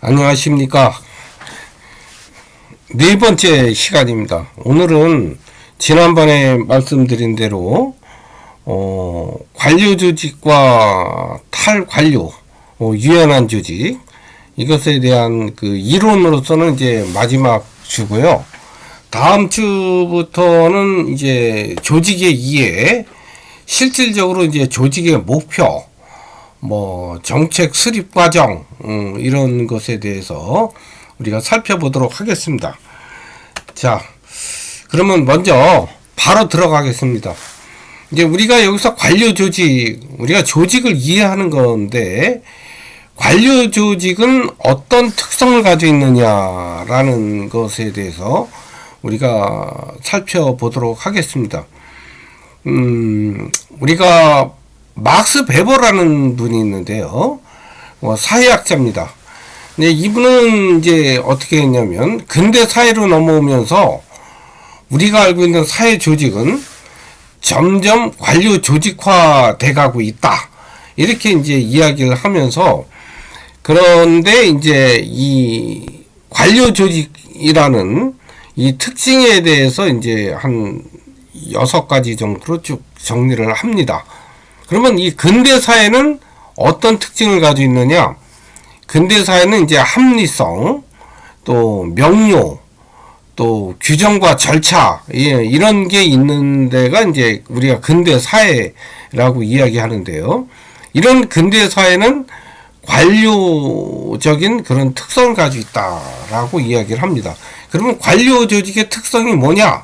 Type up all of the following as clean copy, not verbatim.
안녕하십니까. 네 번째 시간입니다. 오늘은 지난번에 말씀드린 대로 관료 조직과 탈관료, 유연한 조직, 이것에 대한 그 이론으로서는 이제 마지막 주고요. 다음 주부터는 이제 조직의 이해, 실질적으로 이제 조직의 목표, 정책 수립 과정, 이런 것에 대해서 우리가 살펴보도록 하겠습니다. 자, 그러면 먼저 바로 들어가겠습니다. 이제 우리가 여기서 관료 조직, 우리가 조직을 이해하는 건데, 관료 조직은 어떤 특성을 가지고 있느냐라는 것에 대해서 우리가 살펴보도록 하겠습니다. 우리가 막스 베버라는 분이 있는데요. 사회학자입니다. 근데 이분은 이제 어떻게 했냐면, 근대 사회로 넘어오면서 우리가 알고 있는 사회 조직은 점점 관료 조직화 돼가고 있다. 이렇게 이제 이야기를 하면서, 그런데 이제 이 관료 조직이라는 이 특징에 대해서 이제 한 6가지 정도로 쭉 정리를 합니다. 그러면 이 근대 사회는 어떤 특징을 가지고 있느냐? 근대 사회는 이제 합리성, 또 명료, 또 규정과 절차, 이런 게 있는 데가 이제 우리가 근대 사회라고 이야기하는데요. 이런 근대 사회는 관료적인 그런 특성을 가지고 있다라고 이야기를 합니다. 그러면 관료 조직의 특성이 뭐냐?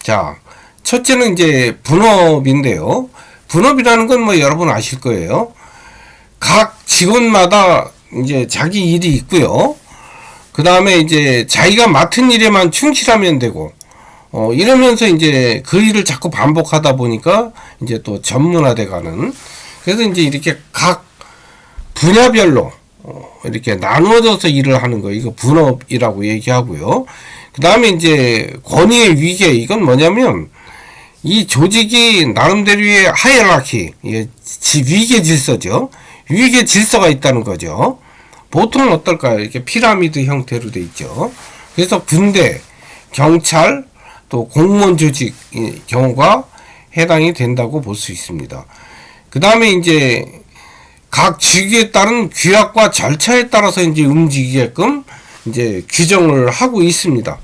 자, 첫째는 이제 분업인데요. 분업이라는 건 여러분 아실 거예요. 각 직원마다 이제 자기 일이 있고요. 그 다음에 이제 자기가 맡은 일에만 충실하면 되고, 이러면서 이제 그 일을 자꾸 반복하다 보니까 이제 또 전문화돼 가는. 그래서 이제 이렇게 각 분야별로 이렇게 나누어져서 일을 하는 거, 이거 분업이라고 얘기하고요. 그 다음에 이제 권위의 위계, 이건 뭐냐면 이 조직이 나름대로의 하이라키, 위계 질서죠. 위계 질서가 있다는 거죠. 보통 어떨까요? 이렇게 피라미드 형태로 돼 있죠. 그래서 군대, 경찰, 또 공무원 조직 경우가 해당이 된다고 볼 수 있습니다. 그 다음에 이제 각 직위에 따른 규약과 절차에 따라서 이제 움직이게끔 이제 규정을 하고 있습니다.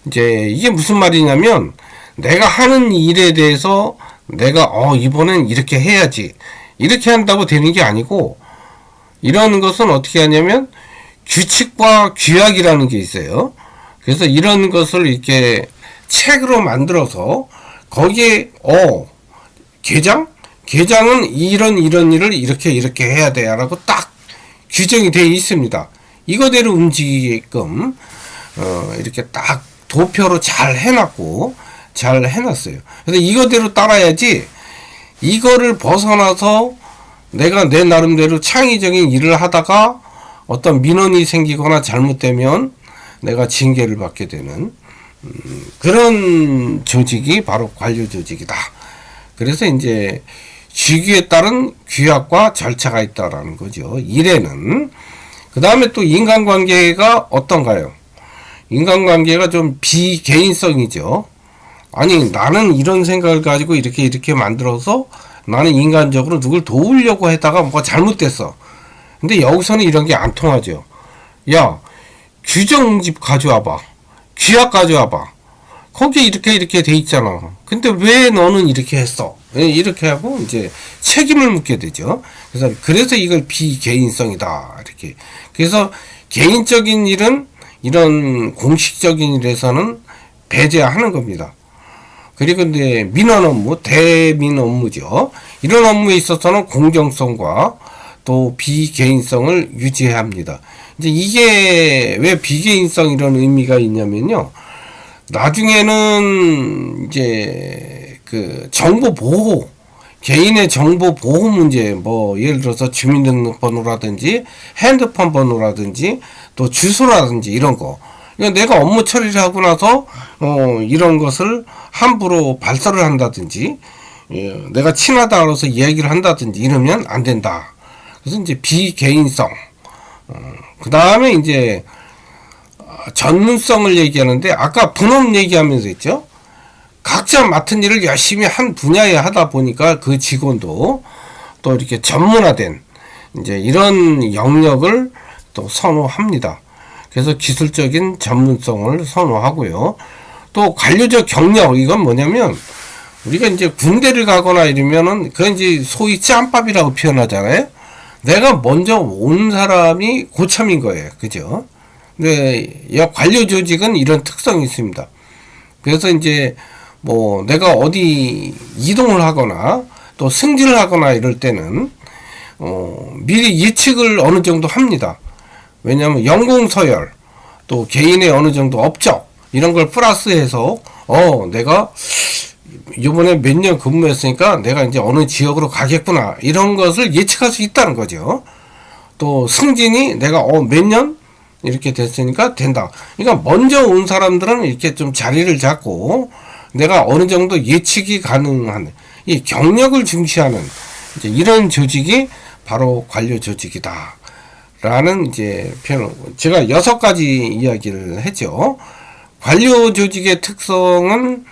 이제 이게 무슨 말이냐면, 내가 하는 일에 대해서 내가 이번엔 이렇게 해야지, 이렇게 한다고 되는 게 아니고, 이런 것은 어떻게 하냐면 규칙과 규약이라는 게 있어요. 그래서 이런 것을 이렇게 책으로 만들어서 거기에 계장은 이런 일을 이렇게 해야 돼라고 딱 규정이 되어 있습니다. 이거대로 움직이게끔 이렇게 딱 도표로 잘 해놨고, 잘 해놨어요. 그래서 이거대로 따라야지, 이거를 벗어나서 내가 내 나름대로 창의적인 일을 하다가 어떤 민원이 생기거나 잘못되면 내가 징계를 받게 되는 그런 조직이 바로 관료 조직이다. 그래서 이제 직위에 따른 규약과 절차가 있다라는 거죠. 일에는. 그 다음에 또 인간관계가 어떤가요? 인간관계가 좀 비개인성이죠. 아니, 나는 이런 생각을 가지고 이렇게 만들어서 나는 인간적으로 누굴 도우려고 했다가 뭐가 잘못됐어. 근데 여기서는 이런 게 안 통하죠. 야, 규정집 가져와봐. 규약 가져와봐. 거기에 이렇게 돼 있잖아. 근데 왜 너는 이렇게 했어? 이렇게 하고 이제 책임을 묻게 되죠. 그래서 이걸 비개인성이다. 이렇게. 그래서 개인적인 일은 이런 공식적인 일에서는 배제하는 겁니다. 그리고 이제 민원 업무, 대민 업무죠. 이런 업무에 있어서는 공정성과 또 비개인성을 유지해야 합니다. 이제 이게 왜 비개인성 이런 의미가 있냐면요. 나중에는 이제 그 정보 보호, 개인의 정보 보호 문제, 예를 들어서 주민등록번호라든지 핸드폰 번호라든지 또 주소라든지 이런 거. 내가 업무 처리를 하고 나서 이런 것을 함부로 발설을 한다든지 내가 친하다 그래서 이야기를 한다든지 이러면 안 된다. 그래서 이제 비개인성. 그 다음에 이제 전문성을 얘기하는데 아까 분업 얘기하면서 있죠. 각자 맡은 일을 열심히 한 분야에 하다 보니까 그 직원도 또 이렇게 전문화된 이제 이런 영역을 또 선호합니다. 그래서 기술적인 전문성을 선호하고요. 또 관료적 경력, 이건 뭐냐면 우리가 이제 군대를 가거나 이러면은 그건 이제 소위 짬밥이라고 표현하잖아요. 내가 먼저 온 사람이 고참인 거예요. 그죠? 근데 관료 조직은 이런 특성이 있습니다. 그래서 이제 뭐 내가 어디 이동을 하거나 또 승진을 하거나 이럴 때는 미리 예측을 어느 정도 합니다. 왜냐하면 연공 서열 또 개인의 어느 정도 업적 이런 걸 플러스해서 내가 이번에 몇 년 근무했으니까 내가 이제 어느 지역으로 가겠구나 이런 것을 예측할 수 있다는 거죠. 또 승진이 내가 몇 년 이렇게 됐으니까 된다. 그러니까 먼저 온 사람들은 이렇게 좀 자리를 잡고 내가 어느 정도 예측이 가능한 이 경력을 중시하는 이제 이런 조직이 바로 관료 조직이다. 라는 이제 표현, 제가 6가지 이야기를 했죠. 관료 조직의 특성은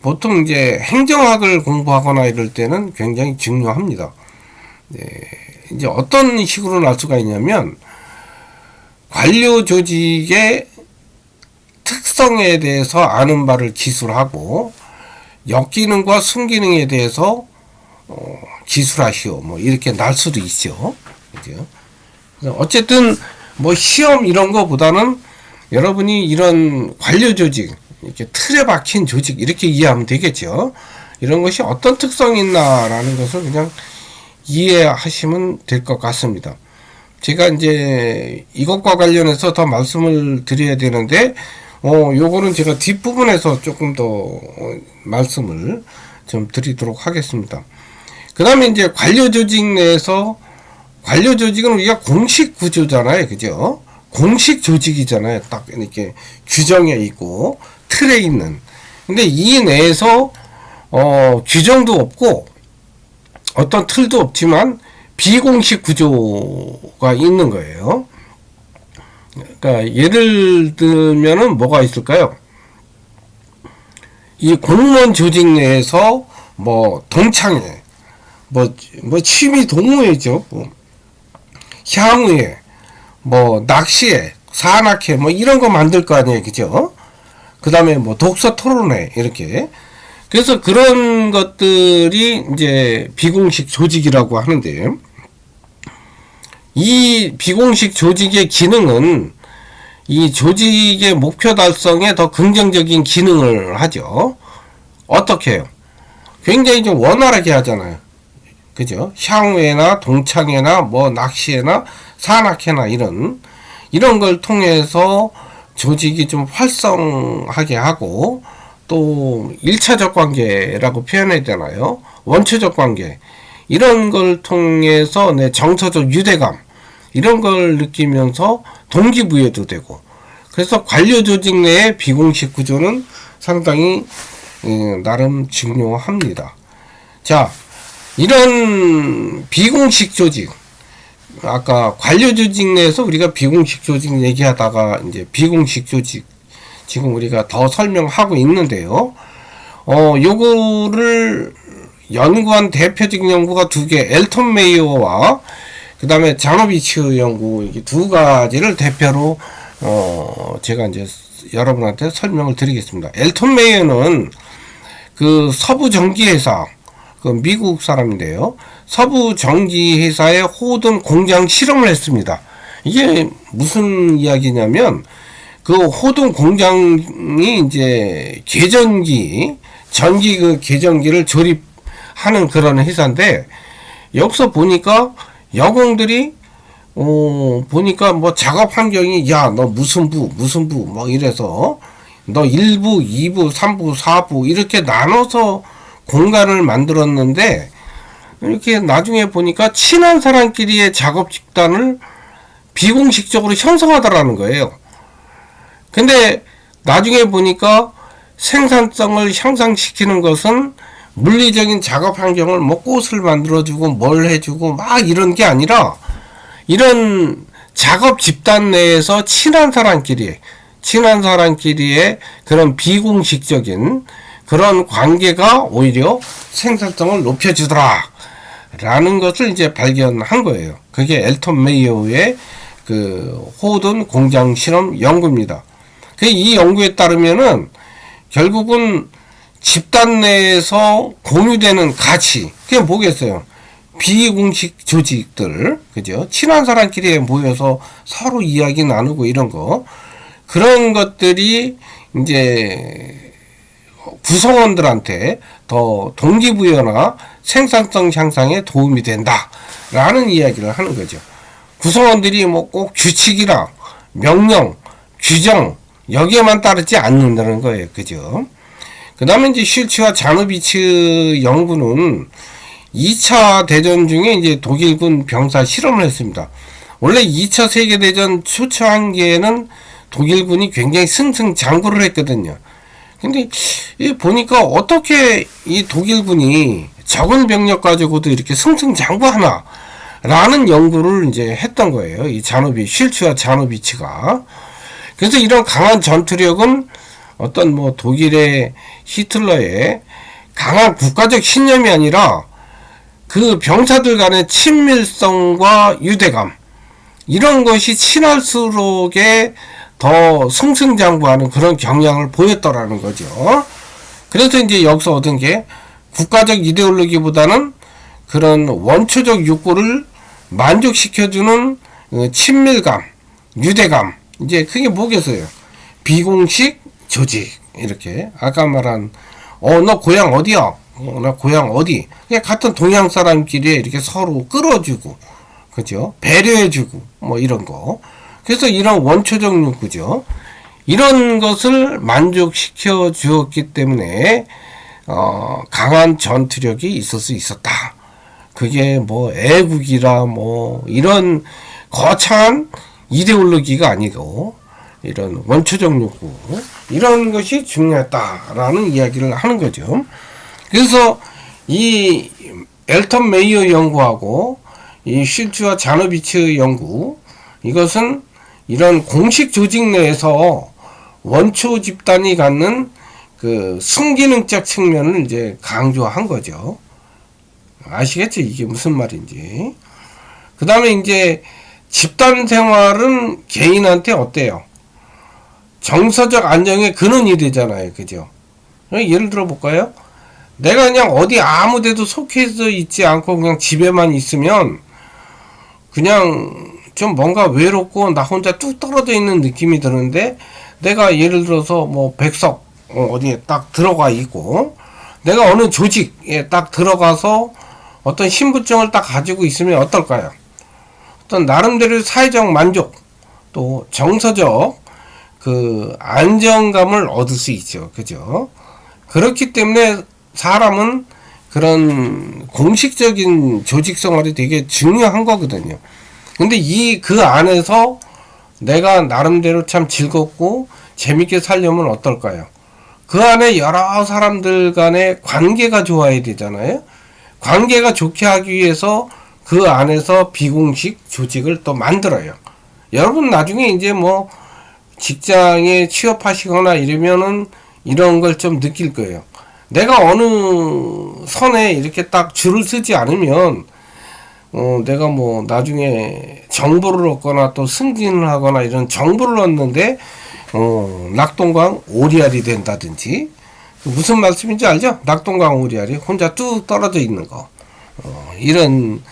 보통 이제 행정학을 공부하거나 이럴 때는 굉장히 중요합니다. 네, 이제 어떤 식으로 날 수가 있냐면, 관료 조직의 특성에 대해서 아는 바를 기술하고, 역기능과 순기능에 대해서 기술하시오. 뭐, 이렇게 날 수도 있죠. 그죠? 어쨌든 뭐 시험 이런 거보다는 여러분이 이런 관료 조직, 이렇게 틀에 박힌 조직 이렇게 이해하면 되겠죠. 이런 것이 어떤 특성이 있나라는 것을 그냥 이해하시면 될 것 같습니다. 제가 이제 이것과 관련해서 더 말씀을 드려야 되는데 요거는 제가 뒷부분에서 조금 더 말씀을 좀 드리도록 하겠습니다. 그 다음에 이제 관료 조직 내에서 관료 조직은 우리가 공식 구조잖아요. 그죠? 공식 조직이잖아요. 딱 이렇게 규정에 있고 틀에 있는. 근데 이 내에서 규정도 없고 어떤 틀도 없지만 비공식 구조가 있는 거예요. 그러니까 예를 들면은 뭐가 있을까요? 이 공무원 조직 내에서 뭐 동창회, 뭐 취미 동호회죠. 향후회, 뭐 낚시회, 산악회, 뭐 이런 거 만들 거 아니에요, 그죠? 그 다음에 뭐 독서 토론회 이렇게. 그래서 그런 것들이 이제 비공식 조직이라고 하는데, 이 비공식 조직의 기능은 이 조직의 목표 달성에 더 긍정적인 기능을 하죠. 어떻게 해요? 굉장히 좀 원활하게 하잖아요. 그죠? 향후회나 동창회나 뭐 낚시회나 산악회나 이런 걸 통해서 조직이 좀 활성하게 하고 또 1차적 관계라고 표현해야 되나요? 원초적 관계 이런 걸 통해서 내 정서적 유대감 이런 걸 느끼면서 동기부여도 되고 그래서 관료 조직 내의 비공식 구조는 상당히 나름 중요합니다. 자, 이런 비공식 조직, 아까 관료 조직 내에서 우리가 비공식 조직 얘기하다가 이제 비공식 조직 지금 우리가 더 설명하고 있는데요. 요거를 연구한 대표적인 연구가 2개, 엘톤 메이어와 그 다음에 자노비츠 연구, 이게 2가지를 대표로 제가 이제 여러분한테 설명을 드리겠습니다. 엘톤 메이어는 그 서부 전기회사, 그 미국 사람인데요. 서부 전기회사의 호든 공장 실험을 했습니다. 이게 무슨 이야기냐면, 그 호든 공장이 이제 전기 그 계전기를 조립하는 그런 회사인데, 여기서 보니까 여공들이 보니까 뭐 작업 환경이 야 너 무슨 부 뭐 이래서 너 1부 2부 3부 4부 이렇게 나눠서 공간을 만들었는데 이렇게 나중에 보니까 친한 사람끼리의 작업 집단을 비공식적으로 형성하더라는 거예요. 근데 나중에 보니까 생산성을 향상시키는 것은 물리적인 작업 환경을 뭐 꽃을 만들어주고 뭘 해주고 막 이런 게 아니라 이런 작업 집단 내에서 친한 사람끼리의 그런 비공식적인 그런 관계가 오히려 생산성을 높여주더라 라는 것을 이제 발견한 거예요. 그게 엘턴 메이어의 그 호든 공장 실험 연구입니다. 이 연구에 따르면은 결국은 집단 내에서 공유되는 가치, 그게 뭐겠어요? 비공식 조직들, 그죠? 친한 사람끼리 모여서 서로 이야기 나누고 이런 거, 그런 것들이 이제 구성원들한테 더 동기부여나 생산성 향상에 도움이 된다라는 이야기를 하는 거죠. 구성원들이 뭐 꼭 규칙이나 명령, 규정 여기에만 따르지 않는다는 거예요. 그죠? 그 다음에 이제 슐츠와 자노비츠 연구는 2차 대전 중에 이제 독일군 병사 실험을 했습니다. 원래 2차 세계대전 초초 한계에는 독일군이 굉장히 승승장구를 했거든요. 근데 보니까 어떻게 이 독일군이 적은 병력 가지고도 이렇게 승승장구하나 라는 연구를 이제 했던 거예요. 이 슐츠와 자노비츠가. 그래서 이런 강한 전투력은 어떤 뭐 독일의 히틀러의 강한 국가적 신념이 아니라 그 병사들 간의 친밀성과 유대감, 이런 것이 친할수록에 더 승승장구하는 그런 경향을 보였더라는 거죠. 그래서 이제 여기서 얻은 게 국가적 이데올로기보다는 그런 원초적 욕구를 만족시켜주는 친밀감, 유대감, 이제 그게 뭐겠어요? 비공식 조직, 이렇게 아까 말한 너 고향 어디야? 나 고향 어디? 그냥 같은 동양 사람끼리 이렇게 서로 끌어주고, 그죠? 배려해주고 뭐 이런 거. 그래서 이런 원초적 욕구죠. 이런 것을 만족시켜 주었기 때문에 강한 전투력이 있을 수 있었다. 그게 뭐 애국이라 뭐 이런 거창한 이데올로기가 아니고 이런 원초적 욕구, 이런 것이 중요했다라는 이야기를 하는 거죠. 그래서 이 엘턴 메이어 연구하고 이 슐츠와 자노비츠 연구, 이것은 이런 공식 조직 내에서 원초 집단이 갖는 그 순기능적 측면을 이제 강조한 거죠. 아시겠죠? 이게 무슨 말인지. 그 다음에 이제 집단 생활은 개인한테 어때요? 정서적 안정의 근원이 되잖아요. 그죠? 예를 들어 볼까요? 내가 그냥 어디 아무 데도 속해서 있지 않고 그냥 집에만 있으면 그냥 좀 뭔가 외롭고 나 혼자 뚝 떨어져 있는 느낌이 드는데, 내가 예를 들어서 뭐 백석 어디에 딱 들어가 있고 내가 어느 조직에 딱 들어가서 어떤 신분증을 딱 가지고 있으면 어떨까요? 어떤 나름대로 사회적 만족, 또 정서적 그 안정감을 얻을 수 있죠. 그죠? 그렇기 때문에 사람은 그런 공식적인 조직 생활이 되게 중요한 거거든요. 근데 그 안에서 내가 나름대로 참 즐겁고 재밌게 살려면 어떨까요? 그 안에 여러 사람들 간의 관계가 좋아야 되잖아요. 관계가 좋게 하기 위해서 그 안에서 비공식 조직을 또 만들어요. 여러분 나중에 이제 뭐 직장에 취업하시거나 이러면은 이런 걸 좀 느낄 거예요. 내가 어느 선에 이렇게 딱 줄을 쓰지 않으면 내가 뭐 나중에 정보를 얻거나 또 승진을 하거나 이런 정보를 얻는데 낙동강 오리알이 된다든지, 무슨 말씀인지 알죠? 낙동강 오리알이 혼자 뚝 떨어져 있는 거, 이런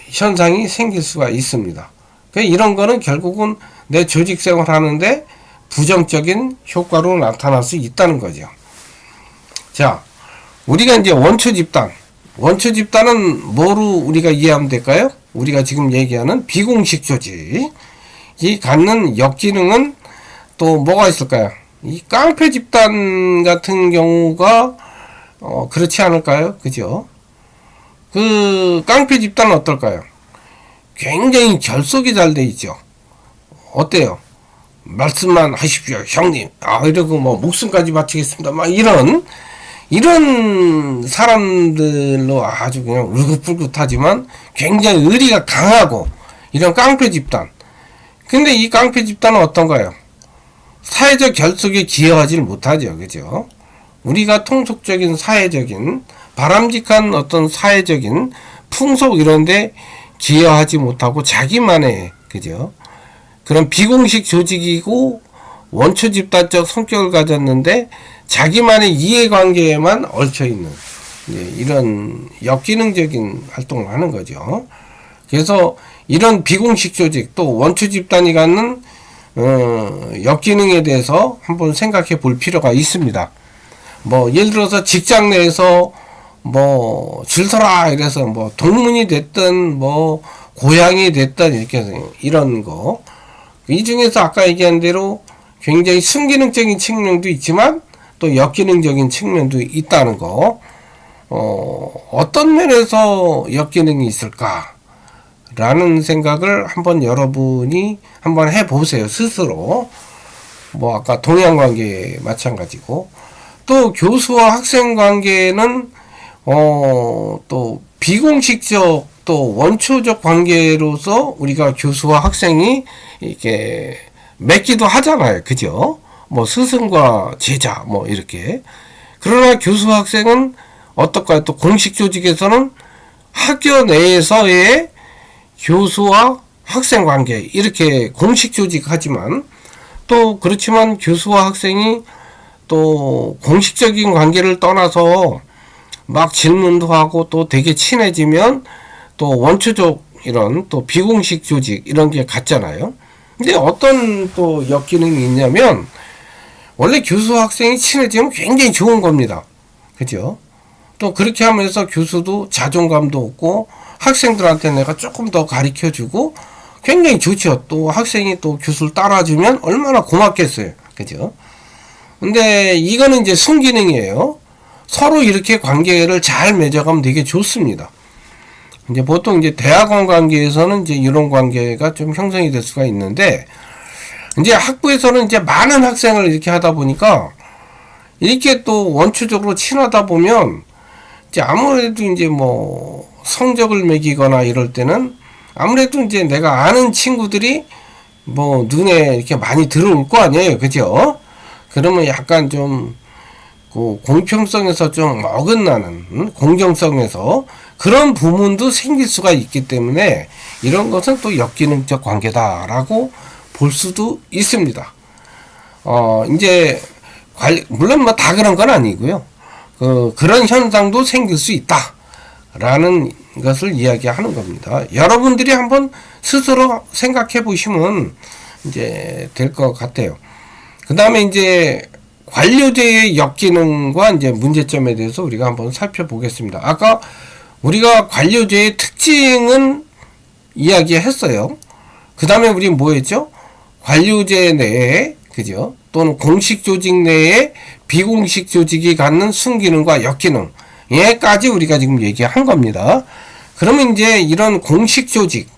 현상이 생길 수가 있습니다. 이런 거는 결국은 내 조직 생활 하는데 부정적인 효과로 나타날 수 있다는 거죠. 자, 우리가 이제 원초 집단은 뭐로 우리가 이해하면 될까요? 우리가 지금 얘기하는 비공식 조직이 갖는 역기능은 또 뭐가 있을까요? 이 깡패 집단 같은 경우가 그렇지 않을까요? 그죠? 그 깡패 집단은 어떨까요? 굉장히 결속이 잘 돼 있죠. 어때요? 말씀만 하십시오, 형님. 이러고 뭐 목숨까지 바치겠습니다. 막 이런 이런 사람들로 아주 그냥 울긋불긋하지만 굉장히 의리가 강하고 이런 깡패 집단. 근데 이 깡패 집단은 어떤가요? 사회적 결속에 기여하지를 못하죠. 그죠? 우리가 통속적인 사회적인 바람직한 어떤 사회적인 풍속 이런데 기여하지 못하고 자기만의 그죠? 그런 비공식 조직이고 원초 집단적 성격을 가졌는데 자기만의 이해관계에만 얽혀있는 이런 역기능적인 활동을 하는 거죠. 그래서 이런 비공식 조직 또 원초 집단이 갖는 역기능에 대해서 한번 생각해 볼 필요가 있습니다. 뭐 예를 들어서 직장 내에서 뭐 질서라 이래서 뭐 동문이 됐든 뭐 고향이 됐든 이렇게 이런 거 이 중에서 아까 얘기한 대로 굉장히 순기능적인 측면도 있지만 또 역기능적인 측면도 있다는 거. 어떤 면에서 역기능이 있을까? 라는 생각을 한번 여러분이 한번 해보세요. 스스로. 뭐 아까 동양 관계 마찬가지고 또 교수와 학생 관계는 또 비공식적 또 원초적 관계로서 우리가 교수와 학생이 이렇게 맺기도 하잖아요. 그죠? 뭐 스승과 제자 뭐 이렇게. 그러나 교수와 학생은 어떨까요? 또 공식 조직에서는 학교 내에서의 교수와 학생 관계 이렇게 공식 조직하지만 또 그렇지만 교수와 학생이 또 공식적인 관계를 떠나서 막 질문도 하고 또 되게 친해지면 또 원초적 이런 또 비공식 조직 이런 게 같잖아요. 근데 어떤 또 역기능이 있냐면 원래 교수와 학생이 친해지면 굉장히 좋은 겁니다. 그죠? 또 그렇게 하면서 교수도 자존감도 얻고 학생들한테 내가 조금 더 가르쳐주고 굉장히 좋죠. 또 학생이 또 교수를 따라주면 얼마나 고맙겠어요. 그죠? 근데 이거는 이제 순기능이에요. 서로 이렇게 관계를 잘 맺어가면 되게 좋습니다. 이제 보통 이제 대학원 관계에서는 이제 이런 관계가 좀 형성이 될 수가 있는데, 이제 학부에서는 이제 많은 학생을 이렇게 하다 보니까, 이렇게 또 원초적으로 친하다 보면, 이제 아무래도 이제 뭐, 성적을 매기거나 이럴 때는, 아무래도 이제 내가 아는 친구들이 뭐, 눈에 이렇게 많이 들어올 거 아니에요. 그죠? 그러면 약간 좀, 그 공평성에서 좀 어긋나는 공정성에서 그런 부분도 생길 수가 있기 때문에 이런 것은 또 역기능적 관계다라고 볼 수도 있습니다. 이제 물론 뭐 다 그런 건 아니고요. 그런 현상도 생길 수 있다라는 것을 이야기하는 겁니다. 여러분들이 한번 스스로 생각해 보시면 이제 될 것 같아요. 그 다음에 이제 관료제의 역기능과 이제 문제점에 대해서 우리가 한번 살펴보겠습니다. 아까 우리가 관료제의 특징은 이야기했어요. 그 다음에 우리 뭐 했죠? 관료제 내에, 그죠? 또는 공식 조직 내에 비공식 조직이 갖는 순기능과 역기능, 얘까지 우리가 지금 얘기한 겁니다. 그러면 이제 이런 공식 조직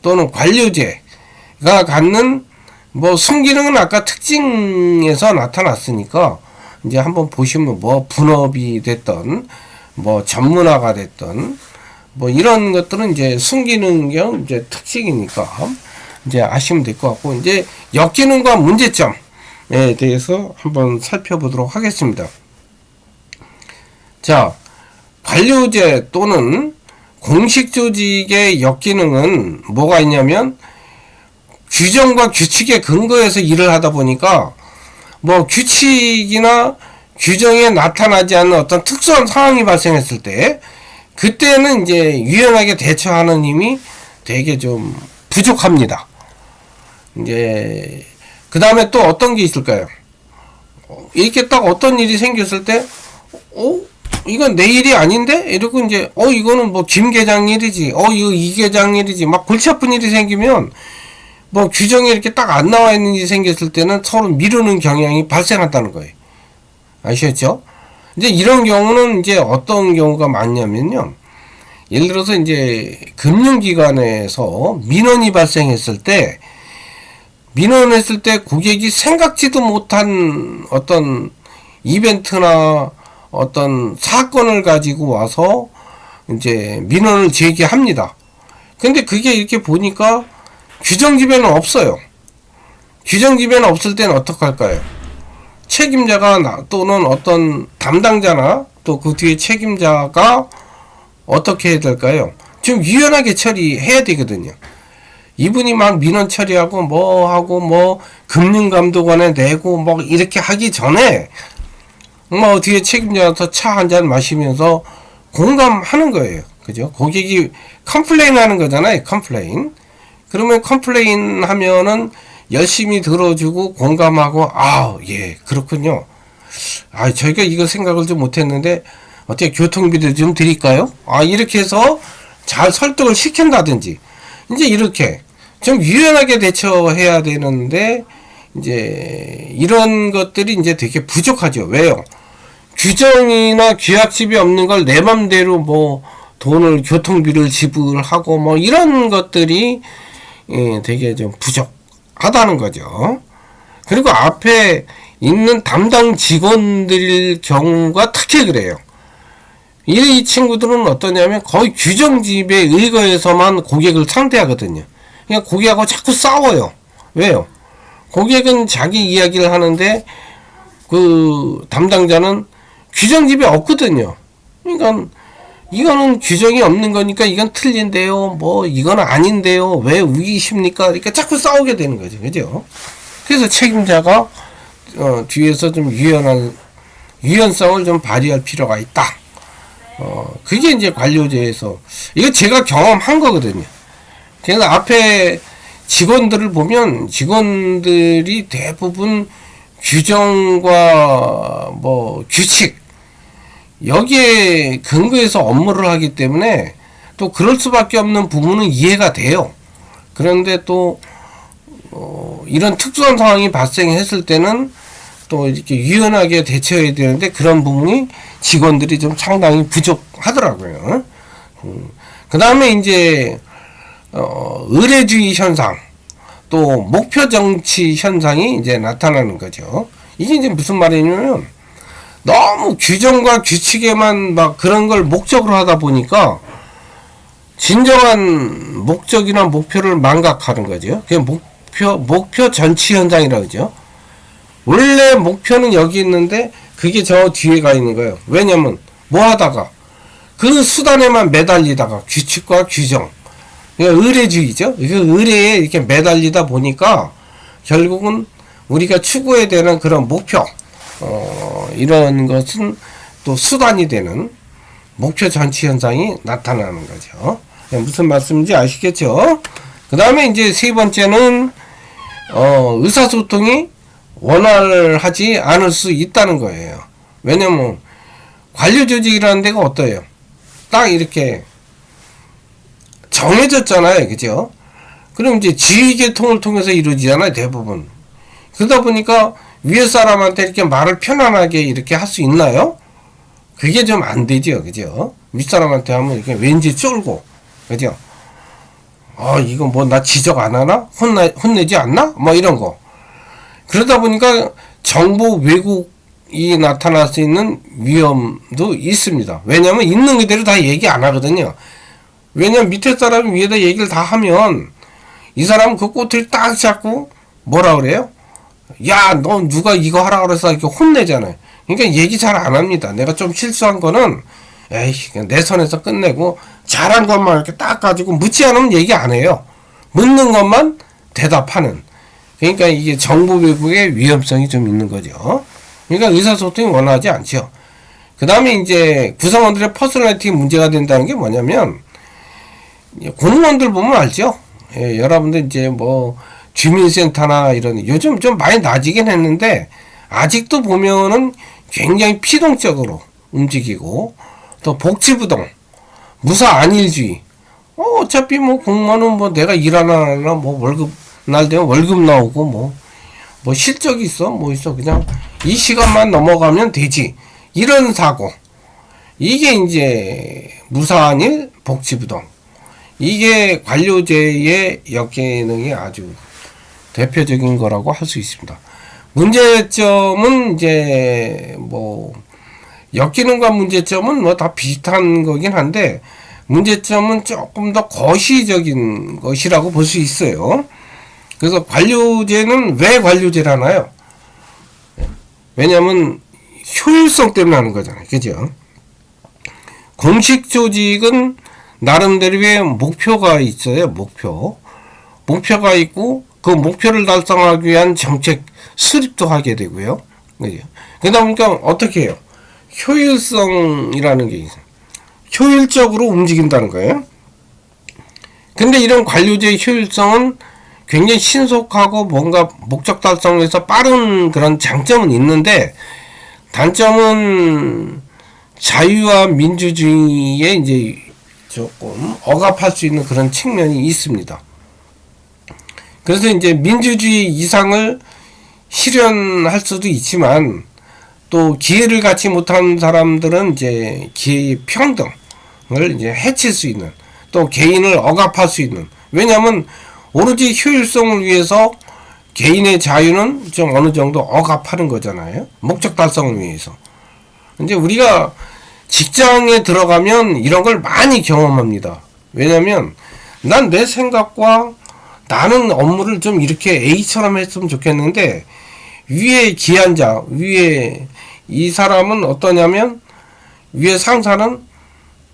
또는 관료제가 갖는 뭐 순기능은 아까 특징에서 나타났으니까 이제 한번 보시면 뭐 분업이 됐던 뭐 전문화가 됐던 뭐 이런 것들은 이제 순기능형 이제 특징이니까 이제 아시면 될 것 같고, 이제 역기능과 문제점에 대해서 한번 살펴보도록 하겠습니다. 자, 관료제 또는 공식 조직의 역기능은 뭐가 있냐면 규정과 규칙에 근거해서 일을 하다 보니까 뭐 규칙이나 규정에 나타나지 않는 어떤 특수한 상황이 발생했을 때 그때는 이제 유연하게 대처하는 힘이 되게 좀 부족합니다. 이제 그 다음에 또 어떤 게 있을까요? 이렇게 딱 어떤 일이 생겼을 때 이건 내 일이 아닌데? 이러고 이제 이거는 뭐 김 계장 일이지, 이거 이 계장 일이지, 막 골치 아픈 일이 생기면 뭐 규정에 이렇게 딱 안 나와 있는 일이 생겼을 때는 서로 미루는 경향이 발생한다는 거예요. 아시겠죠? 이제 이런 경우는 이제 어떤 경우가 많냐면요. 예를 들어서 이제 금융기관에서 민원이 발생했을 때, 민원했을 때 고객이 생각지도 못한 어떤 이벤트나 어떤 사건을 가지고 와서 이제 민원을 제기합니다. 근데 그게 이렇게 보니까 규정집에는 없어요. 규정집에는 없을 때는 어떡할까요? 책임자가 또는 어떤 담당자나 또 그 뒤에 책임자가 어떻게 해야 될까요? 좀 유연하게 처리해야 되거든요. 이분이 막 민원 처리하고 뭐 하고 뭐 금융감독원에 내고 뭐 이렇게 하기 전에 뭐 뒤에 책임자한테 차 한 잔 마시면서 공감하는 거예요. 그죠? 고객이 컴플레인 하는 거잖아요. 컴플레인. 그러면 컴플레인 하면은 열심히 들어주고 공감하고 예 그렇군요. 저희가 이거 생각을 좀 못했는데 어떻게 교통비를 좀 드릴까요? 이렇게 해서 잘 설득을 시킨다든지 이제 이렇게 좀 유연하게 대처해야 되는데 이제 이런 것들이 이제 되게 부족하죠. 왜요? 규정이나 규약집이 없는 걸 내 맘대로 뭐 돈을 교통비를 지불하고 뭐 이런 것들이 되게 좀 부족하다는 거죠. 그리고 앞에 있는 담당 직원들 경우가 특히 그래요. 이 친구들은 어떠냐면 거의 규정집에 의거해서만 고객을 상대하거든요. 그냥 고객하고 자꾸 싸워요. 왜요? 고객은 자기 이야기를 하는데 그 담당자는 규정집에 없거든요. 그러니까 이거는 규정이 없는 거니까 이건 틀린데요. 뭐 이거는 아닌데요. 왜 우기십니까? 그러니까 자꾸 싸우게 되는 거죠. 그죠? 그래서 책임자가 뒤에서 좀 유연성을 좀 발휘할 필요가 있다. 그게 이제 관료제에서 이거 제가 경험한 거거든요. 그래서 앞에 직원들을 보면 직원들이 대부분 규정과 뭐 규칙 여기에 근거해서 업무를 하기 때문에 또 그럴 수밖에 없는 부분은 이해가 돼요. 그런데 또 이런 특수한 상황이 발생했을 때는 또 이렇게 유연하게 대처해야 되는데 그런 부분이 직원들이 좀 상당히 부족하더라고요. 그 다음에 이제 의례주의 현상 또 목표 정치 현상이 이제 나타나는 거죠. 이게 이제 무슨 말이냐면 너무 규정과 규칙에만 막 그런 걸 목적으로 하다 보니까 진정한 목적이나 목표를 망각하는 거죠. 그게 목표 전치 현상이라고 그러죠. 원래 목표는 여기 있는데 그게 저 뒤에 가 있는 거예요. 왜냐면 뭐 하다가 그 수단에만 매달리다가 규칙과 규정, 그러니까 의례주의죠. 그 의례에 이렇게 매달리다 보니까 결국은 우리가 추구해야 되는 그런 목표, 이런 것은 또 수단이 되는 목표 전치 현상이 나타나는 거죠. 무슨 말씀인지 아시겠죠? 그 다음에 이제 세 번째는 의사소통이 원활하지 않을 수 있다는 거예요. 왜냐면 관료조직이라는 데가 어때요? 딱 이렇게 정해졌잖아요. 그죠? 그럼 이제 지휘계통을 통해서 이루어지잖아요. 대부분. 그러다 보니까 위에 사람한테 이렇게 말을 편안하게 이렇게 할 수 있나요? 그게 좀 안 되죠. 그죠? 윗사람한테 하면 이렇게 왠지 쫄고. 그죠? 이거 뭐 나 지적 안 하나? 혼내지 않나? 뭐 이런 거. 그러다 보니까 정보 왜곡이 나타날 수 있는 위험도 있습니다. 왜냐면 있는 그대로 다 얘기 안 하거든요. 왜냐면 밑에 사람이 위에다 얘기를 다 하면 이 사람은 그 꼬투리 딱 잡고 뭐라 그래요? 야, 너 누가 이거 하라 그래서 이렇게 혼내잖아요. 그러니까 얘기 잘 안 합니다. 내가 좀 실수한 거는 그냥 내 선에서 끝내고 잘한 것만 이렇게 딱 가지고 묻지 않으면 얘기 안 해요. 묻는 것만 대답하는. 그러니까 이게 정보 왜곡의 위험성이 좀 있는 거죠. 그러니까 의사소통이 원활하지 않죠. 그 다음에 이제 구성원들의 퍼스널리티 문제가 된다는 게 뭐냐면 공무원들 보면 알죠. 여러분들 이제 뭐 주민센터나 이런 요즘 좀 많이 나아지긴 했는데 아직도 보면은 굉장히 피동적으로 움직이고 또 복지부동 무사 안일주의 어차피 뭐 공무원은 뭐 내가 일 안 하나 뭐 월급 날 되면 월급 나오고 뭐 실적이 있어 뭐 있어 그냥 이 시간만 넘어가면 되지 이런 사고 이게 이제 무사안일 복지부동 이게 관료제의 역기능이 아주 대표적인 거라고 할 수 있습니다. 문제점은 이제 뭐 역기능과 문제점은 뭐 다 비슷한 거긴 한데, 문제점은 조금 더 거시적인 것이라고 볼 수 있어요. 그래서 관료제는 왜 관료제라나요? 왜냐면 효율성 때문에 하는 거잖아요. 그죠? 공식 조직은 나름대로의 목표가 있어요. 목표가 있고 그 목표를 달성하기 위한 정책 수립도 하게 되고요. 그죠? 그러다 보니까 어떻게 해요? 효율성이라는 게 있어요. 효율적으로 움직인다는 거예요. 근데 이런 관료제의 효율성은 굉장히 신속하고 뭔가 목적 달성에서 빠른 그런 장점은 있는데, 단점은 자유와 민주주의에 이제 조금 억압할 수 있는 그런 측면이 있습니다. 그래서 이제 민주주의 이상을 실현할 수도 있지만, 또 기회를 갖지 못한 사람들은 이제 기회의 평등을 이제 해칠 수 있는, 또 개인을 억압할 수 있는, 왜냐하면 오로지 효율성을 위해서 개인의 자유는 좀 어느 정도 억압하는 거잖아요. 목적 달성을 위해서. 이제 우리가 직장에 들어가면 이런 걸 많이 경험합니다. 왜냐면 난 내 생각과 나는 업무를 좀 이렇게 A처럼 했으면 좋겠는데, 위에 기한자, 위에 이 사람은 어떠냐면, 위에 상사는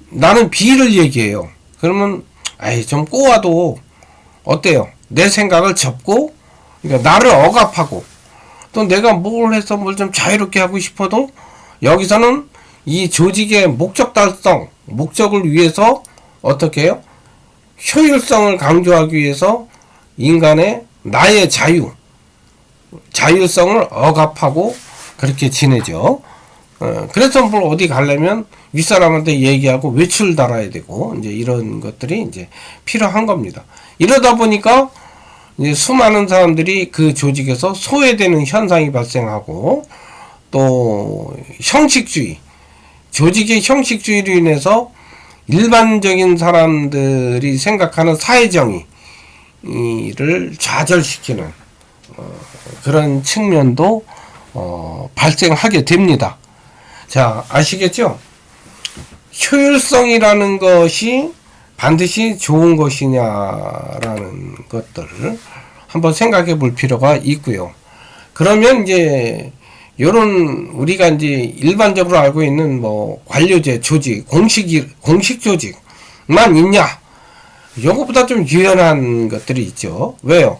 나는 B를 얘기해요. 그러면 좀 꼬아도 어때요? 내 생각을 접고, 그러니까 나를 억압하고, 또 내가 뭘 해서 뭘 좀 자유롭게 하고 싶어도 여기서는 이 조직의 목적 달성, 목적을 위해서 어떻게 해요? 효율성을 강조하기 위해서 인간의 나의 자율성을 억압하고 그렇게 지내죠. 그래서 뭘 어디 가려면 윗사람한테 얘기하고 외출 달아야 되고, 이제 이런 것들이 이제 필요한 겁니다. 이러다 보니까 이제 수많은 사람들이 그 조직에서 소외되는 현상이 발생하고, 또 형식주의, 조직의 형식주의로 인해서 일반적인 사람들이 생각하는 사회정의를 좌절시키는 그런 측면도 발생하게 됩니다. 자, 아시겠죠? 효율성이라는 것이 반드시 좋은 것이냐라는 것들을 한번 생각해 볼 필요가 있고요. 그러면 이제 요런 우리가 이제 일반적으로 알고 있는 뭐 관료제 조직, 공식 조직만 있냐? 요것보다 좀 유연한 것들이 있죠. 왜요?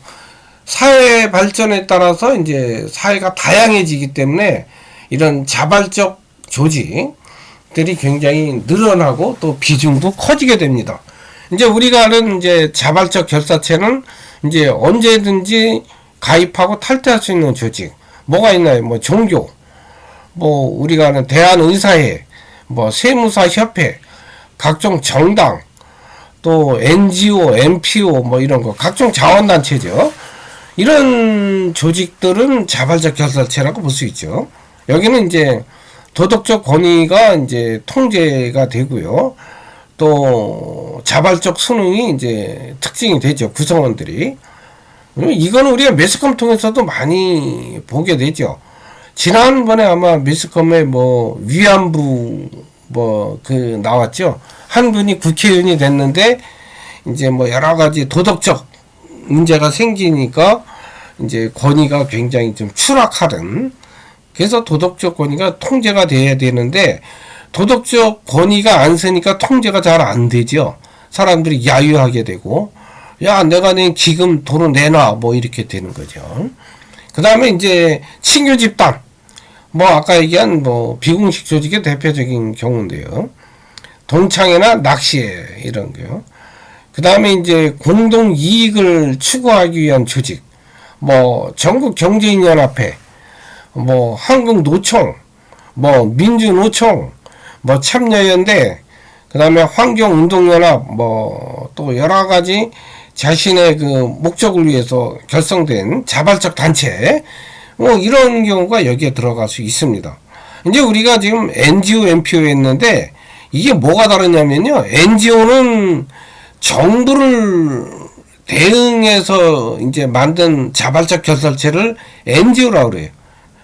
사회 발전에 따라서 이제 사회가 다양해지기 때문에 이런 자발적 조직들이 굉장히 늘어나고 또 비중도 커지게 됩니다. 이제 우리가 아는 이제 자발적 결사체는 이제 언제든지 가입하고 탈퇴할 수 있는 조직. 뭐가 있나요? 뭐 종교, 뭐 우리가 아는 대한의사회, 뭐 세무사협회, 각종 정당, 또 NGO, NPO 뭐 이런 거, 각종 자원단체죠. 이런 조직들은 자발적 결사체라고 볼 수 있죠. 여기는 이제 도덕적 권위가 이제 통제가 되고요. 또 자발적 수능이 이제 특징이 되죠. 구성원들이. 이건 우리가 매스컴 통해서도 많이 보게 되죠. 지난번에 아마 매스컴에 뭐 위안부 뭐 그 나왔죠. 한 분이 국회의원이 됐는데 이제 뭐 여러 가지 도덕적 문제가 생기니까 이제 권위가 굉장히 좀 추락하는, 그래서 도덕적 권위가 통제가 돼야 되는데 도덕적 권위가 안 세니까 통제가 잘 안 되죠. 사람들이 야유하게 되고, 야 내가 낸 기금 도로 내놔 뭐 이렇게 되는 거죠. 그 다음에 이제 친교 집단, 뭐 아까 얘기한 뭐 비공식 조직의 대표적인 경우인데요. 동창회나 낚시회 이런 거요. 그 다음에 이제 공동 이익을 추구하기 위한 조직, 뭐 전국경제인연합회, 뭐 한국노총, 뭐 민주노총, 뭐 참여연대, 그 다음에 환경운동연합, 뭐 또 여러가지 자신의 그 목적을 위해서 결성된 자발적 단체, 뭐 이런 경우가 여기에 들어갈 수 있습니다. 이제 우리가 지금 NGO, NPO 했는데 이게 뭐가 다르냐면요. NGO는 정부를 대응해서 이제 만든 자발적 결사체를 NGO라고 그래요.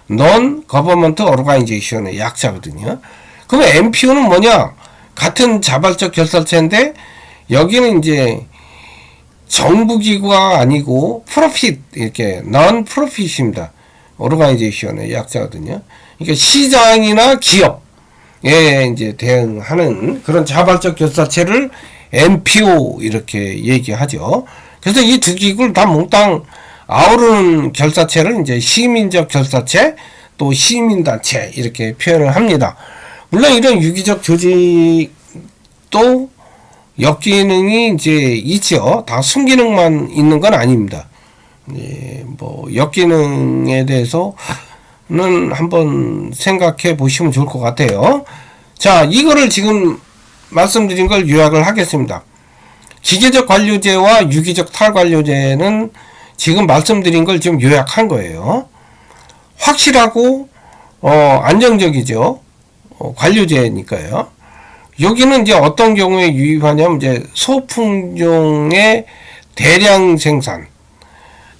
Non-Government Organization의 약자거든요. 그럼 MPO는 뭐냐? 같은 자발적 결사체인데 여기는 이제 정부기구가 아니고 프로핏, 이렇게 non profit입니다. 오르가니제이션의 약자거든요. 그러니까 시장이나 기업에 이제 대응하는 그런 자발적 결사체를 MPO 이렇게 얘기하죠. 그래서 이 두 기구를 다 몽땅 아우르는 결사체를 이제 시민적 결사체, 또 시민단체 이렇게 표현을 합니다. 물론 이런 유기적 조직도 역기능이 이제 있죠. 다 순기능만 있는 건 아닙니다. 예, 뭐 역기능에 대해서는 한번 생각해 보시면 좋을 것 같아요. 자, 이거를 지금 말씀드린 걸 요약을 하겠습니다. 기계적 관료제와 유기적 탈관료제는 지금 말씀드린 걸 좀 요약한 거예요. 확실하고 안정적이죠. 관료제니까요. 여기는 이제 어떤 경우에 유입하냐면 이제 소품종의 대량 생산,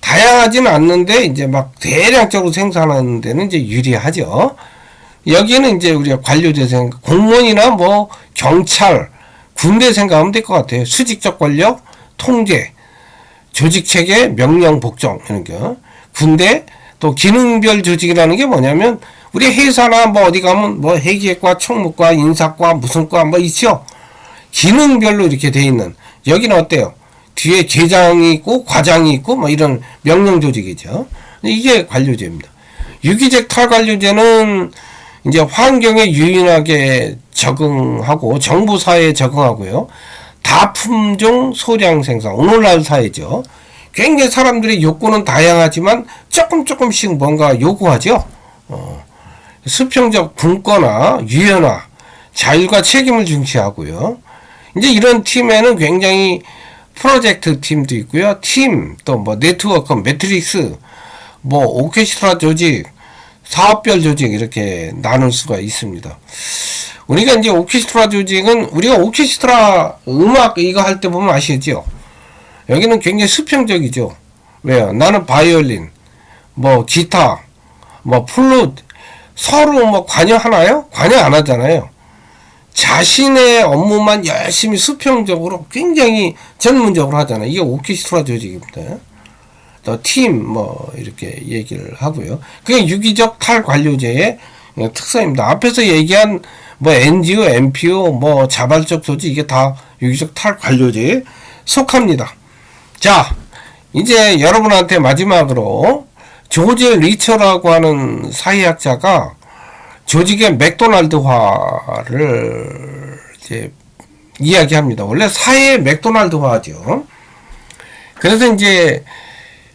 다양하지는 않는데 이제 막 대량적으로 생산하는 데는 이제 유리하죠. 여기는 이제 우리가 관료제 생각, 공무원이나 뭐 경찰, 군대 생각하면 될 것 같아요. 수직적 권력, 통제, 조직체계, 명령, 복종 이런 거. 군대, 또 기능별 조직이라는 게 뭐냐면 우리 회사나 뭐 어디 가면 뭐 회계과, 총무과, 인사과, 무슨 과 뭐 있죠. 기능별로 이렇게 돼 있는. 여기는 어때요? 뒤에 계장이 있고 과장이 있고 뭐 이런 명령 조직이죠. 이게 관료제입니다. 유기적 탈관료제는 이제 환경에 유연하게 적응하고 정부 사회에 적응하고요. 다품종 소량 생산, 오늘날 사회죠. 굉장히 사람들의 욕구는 다양하지만 조금씩 뭔가 요구하죠. 수평적 분권화, 유연화, 자율과 책임을 중시하고요. 이제 이런 팀에는 굉장히 프로젝트 팀도 있고요. 팀, 또 뭐 네트워크, 매트릭스, 뭐 오케스트라 조직, 사업별 조직 이렇게 나눌 수가 있습니다. 우리가 이제 오케스트라 조직은 우리가 오케스트라 음악 이거 할 때 보면 아시죠? 여기는 굉장히 수평적이죠. 왜요? 나는 바이올린, 뭐 기타, 뭐 플룻 서로 뭐 관여하나요? 관여 안 하잖아요. 자신의 업무만 열심히 수평적으로 굉장히 전문적으로 하잖아요. 이게 오케스트라 조직입니다. 또 팀 뭐 이렇게 얘기를 하고요. 그게 유기적 탈관료제의 특성입니다. 앞에서 얘기한 뭐 NGO, MPO, 뭐 자발적 조직 이게 다 유기적 탈관료제에 속합니다. 자, 이제 여러분한테 마지막으로 조지 리처라고 하는 사회학자가 조직의 맥도날드화를 이제 이야기합니다. 원래 사회의 맥도날드화죠. 그래서 이제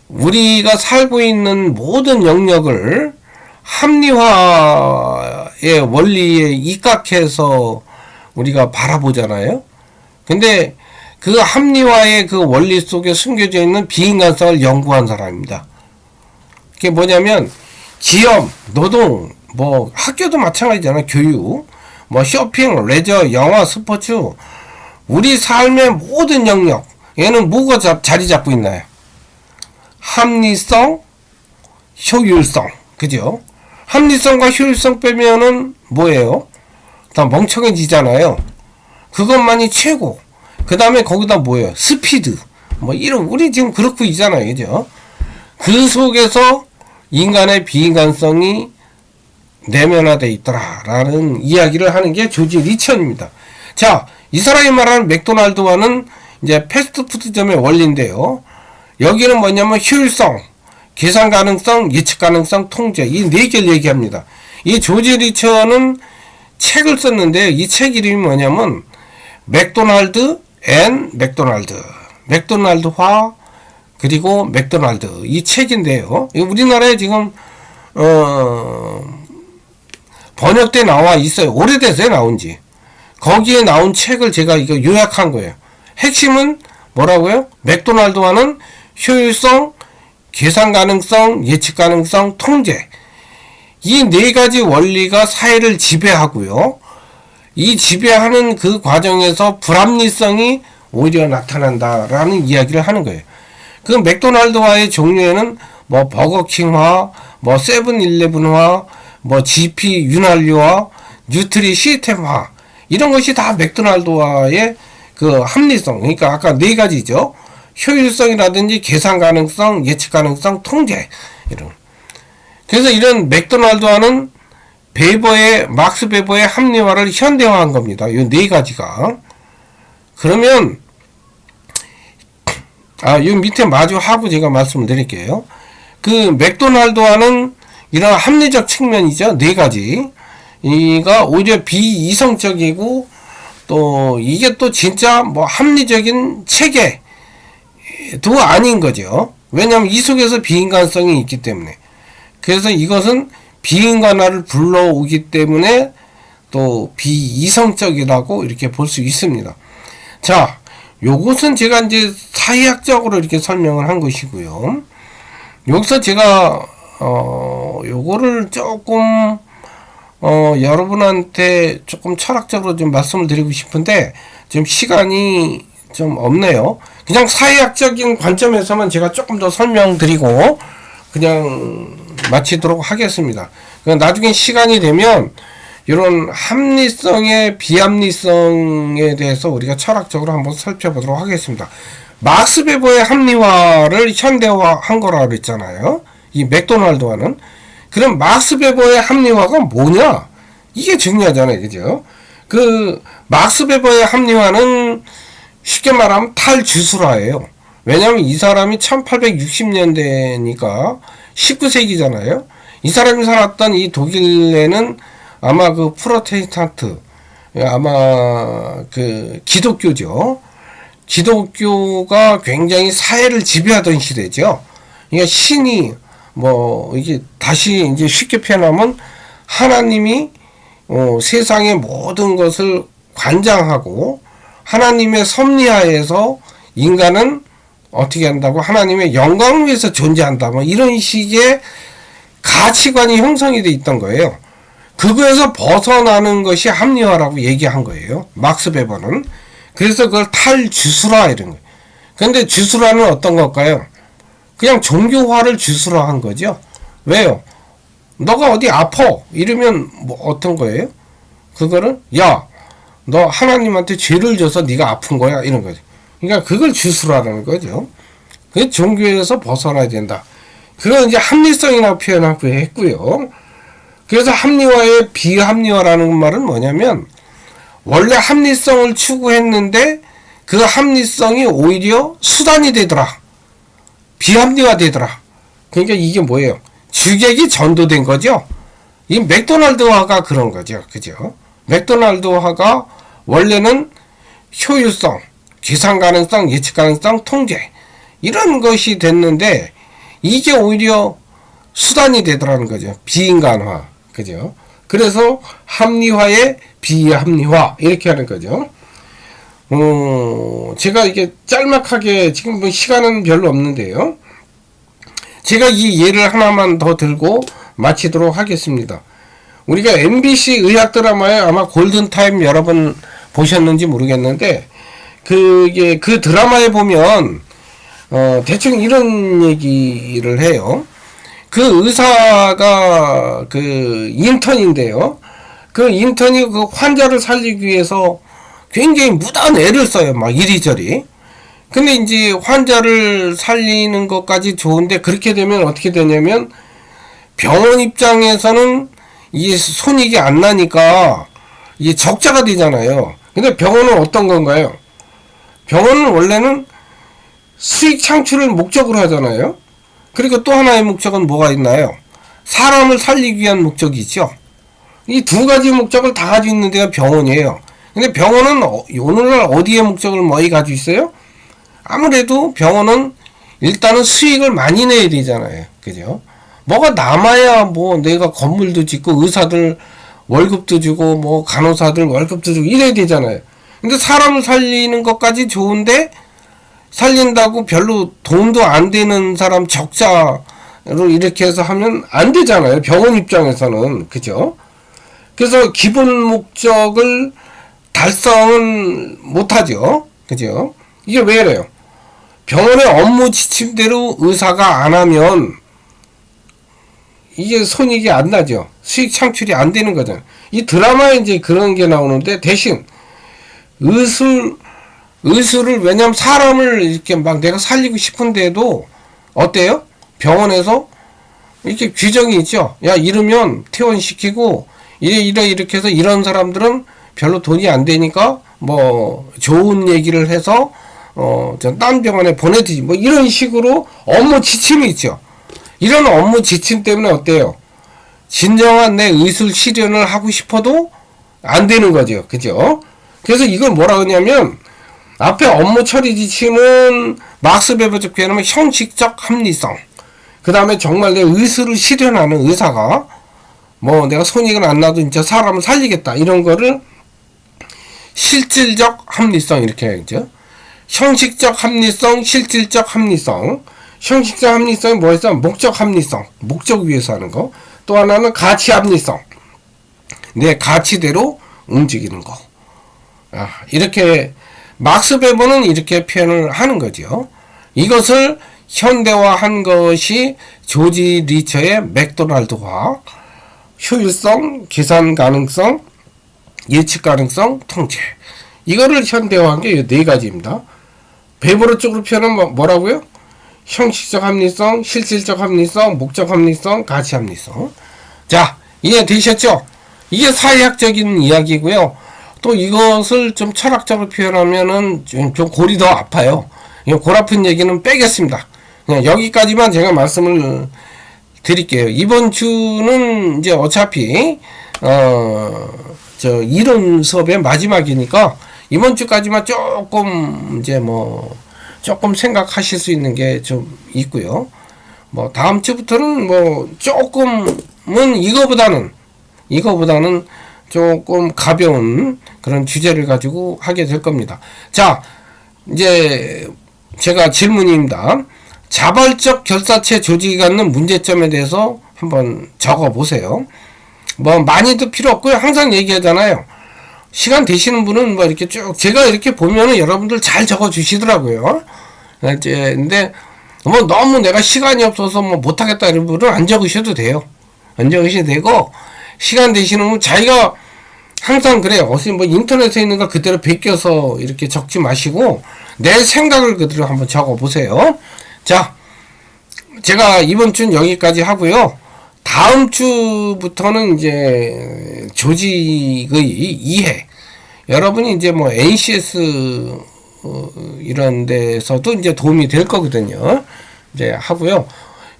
우리가 살고 있는 모든 영역을 합리화의 원리에 입각해서 우리가 바라보잖아요. 근데 그 합리화의 그 원리 속에 숨겨져 있는 비인간성을 연구한 사람입니다. 그게 뭐냐면 기업, 노동, 뭐 학교도 마찬가지잖아요. 교육, 뭐 쇼핑, 레저, 영화, 스포츠, 우리 삶의 모든 영역 얘는 뭐가 자리 잡고 있나요? 합리성, 효율성, 그죠? 합리성과 효율성 빼면은 뭐예요? 다 멍청해지잖아요. 그것만이 최고. 그 다음에 거기다 뭐예요? 스피드. 뭐 이런 우리 지금 그렇고 있잖아요, 그죠? 그 속에서 인간의 비인간성이 내면화되어 있더라라는 이야기를 하는 게 조지 리천입니다. 자, 이 사람이 말하는 맥도날드와는 이제 패스트푸드점의 원리인데요. 여기는 뭐냐면 효율성, 계산 가능성, 예측 가능성, 통제 이 네 개를 얘기합니다. 이 조지 리천은 책을 썼는데 이 책 이름이 뭐냐면 맥도날드 앤 맥도날드, 맥도날드화 그리고 맥도날드 이 책인데요. 우리나라에 지금 번역돼 나와 있어요. 오래돼서요 나온지. 거기에 나온 책을 제가 이거 요약한 거예요. 핵심은 뭐라고요? 맥도날드화는 효율성, 계산 가능성, 예측 가능성, 통제 이 네 가지 원리가 사회를 지배하고요. 이 지배하는 그 과정에서 불합리성이 오히려 나타난다라는 이야기를 하는 거예요. 그 맥도날드화의 종류에는 뭐 버거킹화, 뭐 세븐일레븐화, 뭐 GP 윤활유화, 뉴트리 시스템화, 이런 것이 다 맥도날드와의 그 합리성, 그러니까 아까 네 가지죠. 효율성이라든지 계산 가능성, 예측 가능성, 통제, 이런. 그래서 이런 맥도날드와는 막스 베버의 합리화를 현대화한 겁니다. 이 네 가지가. 그러면 이 밑에 마주 하부 제가 말씀을 드릴게요. 그 맥도날드와는 이런 합리적 측면이죠. 네 가지. 이가 오히려 비이성적이고, 또 이게 또 진짜 뭐 합리적인 체계도 아닌 거죠. 왜냐하면 이 속에서 비인간성이 있기 때문에. 그래서 이것은 비인간화를 불러오기 때문에 또 비이성적이라고 이렇게 볼 수 있습니다. 자, 요것은 제가 이제 사회학적으로 이렇게 설명을 한 것이고요. 여기서 제가 요거를 조금 여러분한테 조금 철학적으로 좀 말씀을 드리고 싶은데 지금 시간이 좀 없네요. 그냥 사회학적인 관점에서만 제가 조금 더 설명드리고 그냥 마치도록 하겠습니다. 나중에 시간이 되면 이런 합리성의 비합리성에 대해서 우리가 철학적으로 한번 살펴보도록 하겠습니다. 막스 베버의 합리화를 현대화한 거라고 그랬잖아요. 이 맥도날드와는. 그럼 막스 베버의 합리화가 뭐냐? 이게 중요하잖아요. 그죠? 그 막스 베버의 합리화는 쉽게 말하면 탈주술화예요. 왜냐하면 이 사람이 1860년대니까 19세기잖아요. 이 사람이 살았던 이 독일에는 아마 그 프로테스탄트, 아마 그 기독교죠. 기독교가 굉장히 사회를 지배하던 시대죠. 그러니까 신이 뭐 이게 다시 이제 쉽게 표현하면 하나님이 세상의 모든 것을 관장하고 하나님의 섭리하에서 인간은 어떻게 한다고 하나님의 영광을 위해서 존재한다 뭐 이런 식의 가치관이 형성이 돼 있던 거예요. 그거에서 벗어나는 것이 합리화라고 얘기한 거예요. 막스 베버는. 그래서 그걸 탈주술화 이런 거예요. 근데 주술화는 어떤 걸까요? 그냥 종교화를 주술화한 거죠. 왜요? 너가 어디 아파 이러면 뭐 어떤 거예요? 그거는 야, 너 하나님한테 죄를 져서 네가 아픈 거야 이런 거죠. 그러니까 그걸 주술화라는 거죠. 그 종교에서 벗어나야 된다. 그건 이제 합리성이라고 표현하고 했고요. 그래서 합리화의 비합리화라는 말은 뭐냐면 원래 합리성을 추구했는데 그 합리성이 오히려 수단이 되더라. 비합리화 되더라. 그러니까 이게 뭐예요? 주객이 전도된 거죠. 이 맥도날드화가 그런 거죠. 그죠? 맥도날드화가 원래는 효율성, 계산 가능성, 예측 가능성, 통제 이런 것이 됐는데 이게 오히려 수단이 되더라는 거죠. 비인간화. 그죠? 그래서 합리화의 비합리화 이렇게 하는 거죠. 제가 이게 짤막하게 지금 뭐 시간은 별로 없는데요. 제가 이 예를 하나만 더 들고 마치도록 하겠습니다. 우리가 MBC 의학 드라마에 아마 골든타임 여러 번 보셨는지 모르겠는데 그게 그 드라마에 보면 대충 이런 얘기를 해요. 그 의사가 그 인턴인데요. 그 인턴이 그 환자를 살리기 위해서 굉장히 무단 애를 써요. 막 이리저리. 근데 이제 환자를 살리는 것까지 좋은데 그렇게 되면 어떻게 되냐면 병원 입장에서는 이 손익이 안 나니까 이게 적자가 되잖아요. 근데 병원은 어떤 건가요? 병원은 원래는 수익 창출을 목적으로 하잖아요. 그리고 또 하나의 목적은 뭐가 있나요? 사람을 살리기 위한 목적이 있죠. 이 두 가지 목적을 다 가지고 있는 데가 병원이에요. 근데 병원은 오늘날 어디에 목적을 많이 가지고 있어요? 아무래도 병원은 일단은 수익을 많이 내야 되잖아요. 그죠? 뭐가 남아야 뭐 내가 건물도 짓고 의사들 월급도 주고 뭐 간호사들 월급도 주고 이래야 되잖아요. 근데 사람을 살리는 것까지 좋은데 살린다고 별로 돈도 안 되는 사람 적자로 이렇게 해서 하면 안 되잖아요. 병원 입장에서는. 그죠? 그래서 기본 목적을 달성은 못하죠. 그죠? 이게 왜 이래요? 병원의 업무 지침대로 의사가 안 하면 이게 손익이 안 나죠. 수익 창출이 안 되는 거잖아요. 이 드라마에 이제 그런 게 나오는데, 대신 의술을, 왜냐면 사람을 이렇게 막 내가 살리고 싶은데도 어때요? 병원에서 이렇게 규정이 있죠. 야, 이러면 퇴원시키고 이렇게 해서 이런 사람들은 별로 돈이 안 되니까 뭐 좋은 얘기를 해서 딴 병원에 보내드지, 뭐 이런 식으로 업무 지침이 있죠. 이런 업무 지침 때문에 어때요? 진정한 내 의술 실현을 하고 싶어도 안 되는 거죠. 그죠? 그래서 이걸 뭐라 하냐면, 앞에 업무 처리 지침은 막스 베버적 표현하면 형식적 합리성. 그 다음에 정말 내 의술을 실현하는 의사가 뭐 내가 손익은 안 나도 진짜 사람을 살리겠다, 이런 거를 실질적 합리성 이렇게 해야죠. 형식적 합리성, 실질적 합리성. 형식적 합리성이 뭐였어? 목적 합리성. 목적 위해서 하는 거. 또 하나는 가치 합리성. 내 가치대로 움직이는 거. 이렇게 막스 베버는 이렇게 표현을 하는 거죠. 이것을 현대화한 것이 조지 리처의 맥도날드화. 효율성, 계산 가능성, 예측 가능성, 통제. 이거를 현대화한 게 네 가지입니다. 베버러 쪽으로 표현은 뭐라고요? 형식적 합리성, 실질적 합리성, 목적 합리성, 가치 합리성. 자, 이해되셨죠? 이게 사회학적인 이야기고요. 또 이것을 좀 철학적으로 표현하면은 좀 골이 더 아파요. 골 아픈 얘기는 빼겠습니다. 그냥 여기까지만 제가 말씀을 드릴게요. 이번 주는 이제 어차피 이론 수업의 마지막이니까 이번 주까지만 조금 이제 조금 생각하실 수 있는 게 좀 있고요. 다음 주부터는 조금은 이거보다는 조금 가벼운 그런 주제를 가지고 하게 될 겁니다. 자, 이제 제가 질문입니다. 자발적 결사체 조직이 갖는 문제점에 대해서 한번 적어 보세요. 많이도 필요 없고요. 항상 얘기하잖아요. 시간 되시는 분은 이렇게 쭉, 제가 이렇게 보면은 여러분들 잘 적어 주시더라고요. 근데 너무 내가 시간이 없어서 못하겠다 이런 분은 안 적으셔도 돼요. 안 적으셔도 되고, 시간 되시는 분 자기가 항상 그래요. 어서 인터넷에 있는 거 그대로 베껴서 이렇게 적지 마시고 내 생각을 그대로 한번 적어 보세요. 자, 제가 이번 주는 여기까지 하고요. 다음 주부터는 이제 조직의 이해. 여러분이 이제 NCS 이런 데서도 이제 도움이 될 거거든요. 이제 하고요.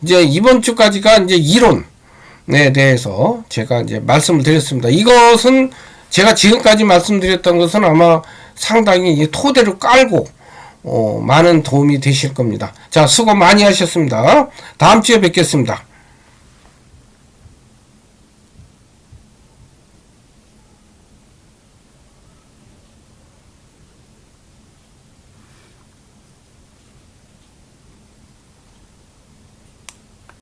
이제 이번 주까지가 이제 이론에 대해서 제가 이제 말씀을 드렸습니다. 이것은 제가 지금까지 말씀드렸던 것은 아마 상당히 토대를 깔고 많은 도움이 되실 겁니다. 자, 수고 많이 하셨습니다. 다음 주에 뵙겠습니다.